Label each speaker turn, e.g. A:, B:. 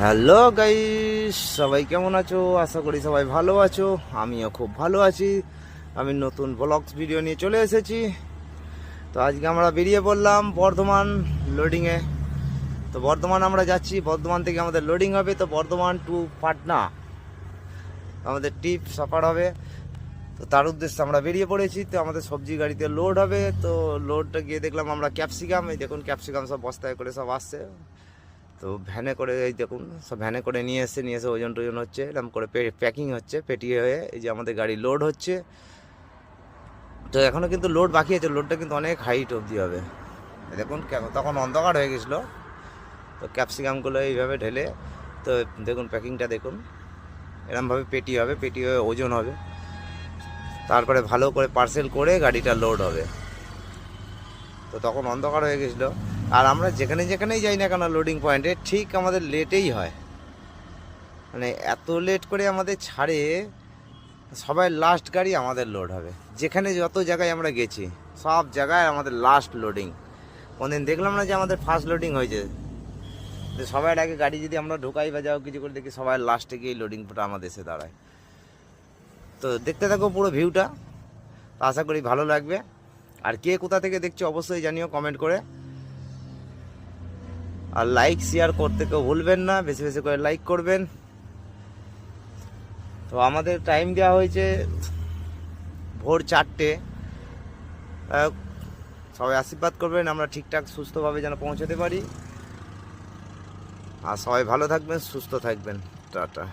A: Hello guys, সবাই কেমন আছো? আশা করি সবাই ভালো আছো। আমিও খুব ভালো আছি। আমি নতুন ব্লগস ভিডিও নিয়ে চলে এসেছি। তো আজকে আমরা বেরিয়ে পড়লাম বর্ধমান লোডিংয়ে। তো বর্ধমান আমরা যাচ্ছি, বর্ধমান থেকে আমাদের লোডিং হবে। তো বর্ধমান টু পাটনা আমাদের ট্রিপ সাফার হবে। তো তার উদ্দেশ্যে আমরা বেরিয়ে পড়েছি। তো আমাদের সবজি গাড়িতে লোড হবে। তো লোডটা গিয়ে দেখলাম আমরা ক্যাপসিকাম, এই দেখুন ক্যাপসিকাম সব বস্তায় করে সব আসছে। তো ভ্যানে করে এই দেখুন সব ভ্যানে করে নিয়ে এসে ওজন টোজন হচ্ছে, এরকম করে প্যাকিং হচ্ছে, পেটিয়ে হয়ে এই যে আমাদের গাড়ি লোড হচ্ছে। তো এখনও কিন্তু লোড বাকি আছে, লোডটা কিন্তু অনেক হাইট অবধি হবে। দেখুন তখন অন্ধকার হয়ে গেছিলো। তো ক্যাপসিকামগুলো এইভাবে ঢেলে, তো দেখুন প্যাকিংটা দেখুন, এরকমভাবে পেটি হবে, পেটি হয়ে ওজন হবে, তারপরে ভালো করে পার্সেল করে গাড়িটা লোড হবে। তো তখন অন্ধকার হয়ে গেছিলো। আর আমরা যেখানেই যাই না কেন লোডিং পয়েন্টে ঠিক আমাদের লেটেই হয়, মানে এত লেট করে আমাদের ছাড়ে। সবাই লাস্ট গাড়ি আমাদের লোড হবে। যেখানে যত জায়গায় আমরা গেছি সব জায়গায় আমাদের লাস্ট লোডিং। কোনদিন দেখলাম না যে আমাদের ফার্স্ট লোডিং হয়েছে। তো সবার আগে গাড়ি যদি আমরা ঢোকাই বা যাও কিছু করে দেখি, সবাই লাস্টে গিয়ে লোডিংটা আমাদের এসে দাঁড়ায়। তো দেখতে থাকো পুরো ভিউটা, আশা করি ভালো লাগবে। আর কে কোথা থেকে দেখছো অবশ্যই জানিও কমেন্ট করে। আর লাইক শেয়ার করতে কেউ ভুলবেন না, বেশি বেশি করে লাইক করবেন। তো আমাদের টাইম দেওয়া হয়েছে ভোর 4টে। সবাই আশীর্বাদ করবেন আমরা ঠিকঠাক সুস্থভাবে যেন পৌঁছাতে পারি। আর সবাই ভালো থাকবেন, সুস্থ থাকবেন। টাটা।